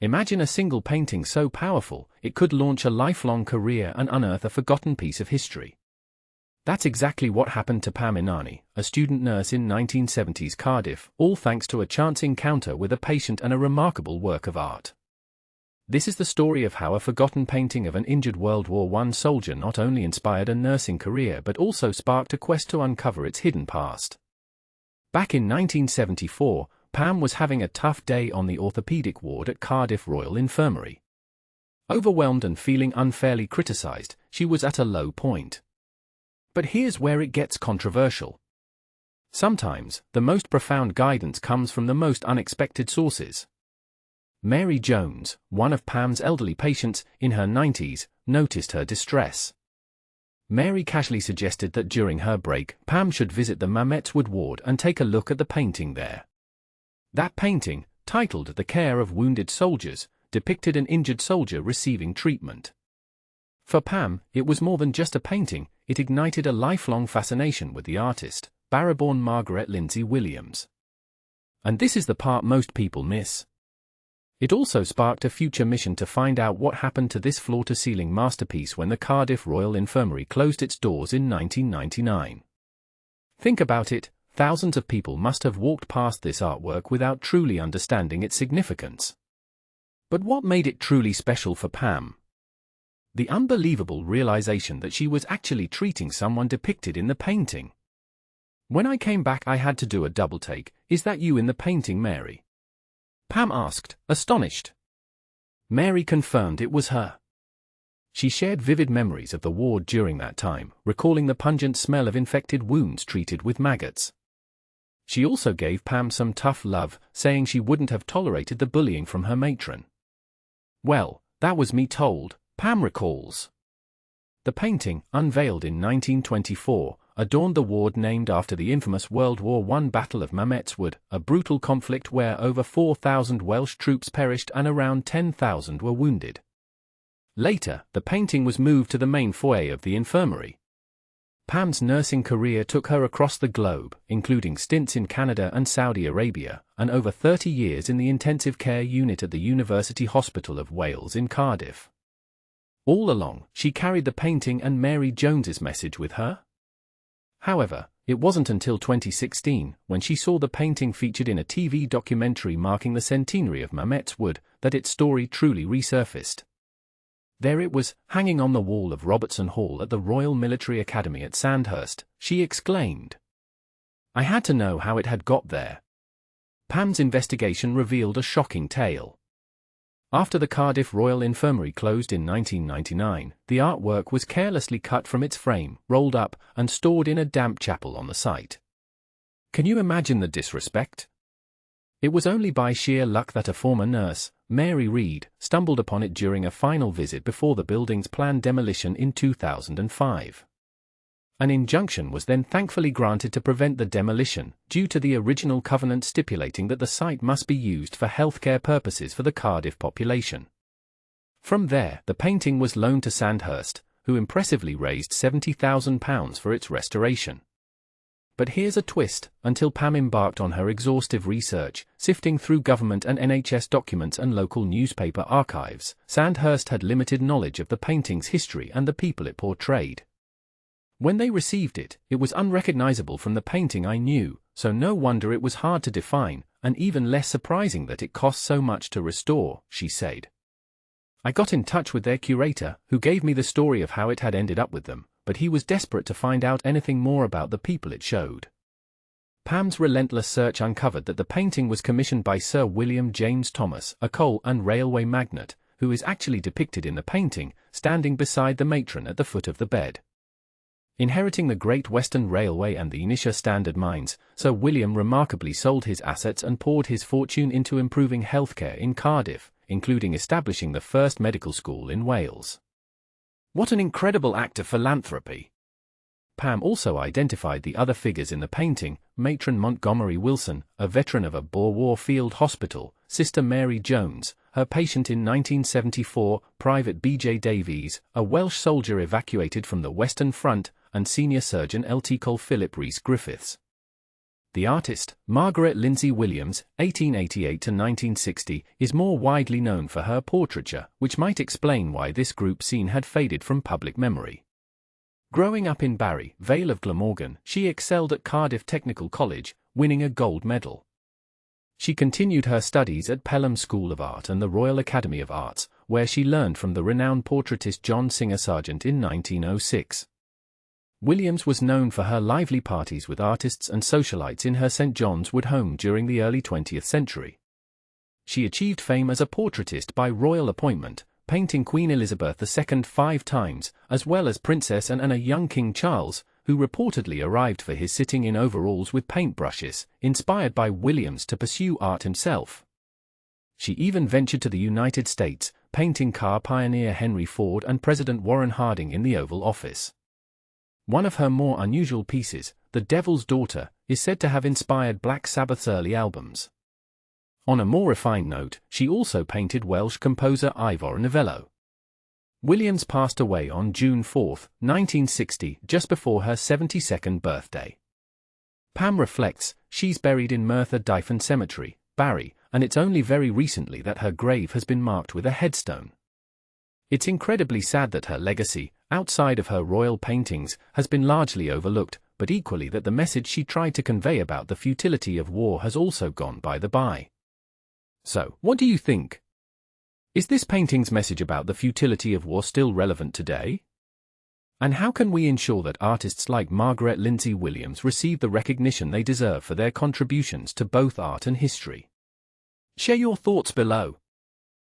Imagine a single painting so powerful, it could launch a lifelong career and unearth a forgotten piece of history. That's exactly what happened to Pam Enani, a student nurse in 1970s Cardiff, all thanks to a chance encounter with a patient and a remarkable work of art. This is the story of how a forgotten painting of an injured World War I soldier not only inspired a nursing career but also sparked a quest to uncover its hidden past. Back in 1974, Pam was having a tough day on the orthopedic ward at Cardiff Royal Infirmary. Overwhelmed and feeling unfairly criticised, she was at a low point. But here's where it gets controversial. Sometimes, the most profound guidance comes from the most unexpected sources. Mary Jones, one of Pam's elderly patients, in her 90s, noticed her distress. Mary casually suggested that during her break, Pam should visit the Mamet's Wood ward and take a look at the painting there. That painting, titled The Care of Wounded Soldiers, depicted an injured soldier receiving treatment. For Pam, it was more than just a painting, it ignited a lifelong fascination with the artist, Barraborn Margaret Lindsey Williams. And this is the part most people miss. It also sparked a future mission to find out what happened to this floor-to-ceiling masterpiece when the Cardiff Royal Infirmary closed its doors in 1999. Think about it. Thousands of people must have walked past this artwork without truly understanding its significance. But what made it truly special for Pam? The unbelievable realization that she was actually treating someone depicted in the painting. When I came back, I had to do a double take. "Is that you in the painting, Mary?" Pam asked, astonished. Mary confirmed it was her. She shared vivid memories of the ward during that time, recalling the pungent smell of infected wounds treated with maggots. She also gave Pam some tough love, saying she wouldn't have tolerated the bullying from her matron. "Well, that was me told," Pam recalls. The painting, unveiled in 1924, adorned the ward named after the infamous World War I Battle of Mamet's Wood, a brutal conflict where over 4,000 Welsh troops perished and around 10,000 were wounded. Later, the painting was moved to the main foyer of the infirmary. Pam's nursing career took her across the globe, including stints in Canada and Saudi Arabia, and over 30 years in the intensive care unit at the University Hospital of Wales in Cardiff. All along, she carried the painting and Mary Jones's message with her. However, it wasn't until 2016, when she saw the painting featured in a TV documentary marking the centenary of Mamet's Wood, that its story truly resurfaced. There it was, hanging on the wall of Robertson Hall at the Royal Military Academy at Sandhurst, she exclaimed. "I had to know how it had got there." Pam's investigation revealed a shocking tale. After the Cardiff Royal Infirmary closed in 1999, the artwork was carelessly cut from its frame, rolled up, and stored in a damp chapel on the site. Can you imagine the disrespect? It was only by sheer luck that a former nurse, Mary Reed, stumbled upon it during a final visit before the building's planned demolition in 2005. An injunction was then thankfully granted to prevent the demolition, due to the original covenant stipulating that the site must be used for healthcare purposes for the Cardiff population. From there, the painting was loaned to Sandhurst, who impressively raised £70,000 for its restoration. But here's a twist: until Pam embarked on her exhaustive research, sifting through government and NHS documents and local newspaper archives, Sandhurst had limited knowledge of the painting's history and the people it portrayed. When they received it, it was unrecognizable from the painting I knew, so no wonder it was hard to define, and even less surprising that it cost so much to restore, she said. I got in touch with their curator, who gave me the story of how it had ended up with them, but he was desperate to find out anything more about the people it showed. Pam's relentless search uncovered that the painting was commissioned by Sir William James Thomas, a coal and railway magnate, who is actually depicted in the painting, standing beside the matron at the foot of the bed. Inheriting the Great Western Railway and the Inisha Standard Mines, Sir William remarkably sold his assets and poured his fortune into improving healthcare in Cardiff, including establishing the first medical school in Wales. What an incredible act of philanthropy! Pam also identified the other figures in the painting: Matron Montgomery Wilson, a veteran of a Boer War field hospital; Sister Mary Jones, her patient in 1974; Private B.J. Davies, a Welsh soldier evacuated from the Western Front; and Senior Surgeon Lt. Col. Philip Rhys Griffiths. The artist, Margaret Lindsey Williams, 1888 to 1960, is more widely known for her portraiture, which might explain why this group scene had faded from public memory. Growing up in Barry, Vale of Glamorgan, she excelled at Cardiff Technical College, winning a gold medal. She continued her studies at Pelham School of Art and the Royal Academy of Arts, where she learned from the renowned portraitist John Singer Sargent in 1906. Williams was known for her lively parties with artists and socialites in her St. John's Wood home during the early 20th century. She achieved fame as a portraitist by royal appointment, painting Queen Elizabeth II 5 times, as well as Princess Anne and a young King Charles, who reportedly arrived for his sitting in overalls with paintbrushes, inspired by Williams to pursue art himself. She even ventured to the United States, painting car pioneer Henry Ford and President Warren Harding in the Oval Office. One of her more unusual pieces, The Devil's Daughter, is said to have inspired Black Sabbath's early albums. On a more refined note, she also painted Welsh composer Ivor Novello. Williams passed away on June 4, 1960, just before her 72nd birthday. Pam reflects, she's buried in Merthyr Dyfan Cemetery, Barry, and it's only very recently that her grave has been marked with a headstone. It's incredibly sad that her legacy, outside of her royal paintings, has been largely overlooked, but equally that the message she tried to convey about the futility of war has also gone by the by. So, what do you think? Is this painting's message about the futility of war still relevant today? And how can we ensure that artists like Margaret Lindsey Williams receive the recognition they deserve for their contributions to both art and history? Share your thoughts below.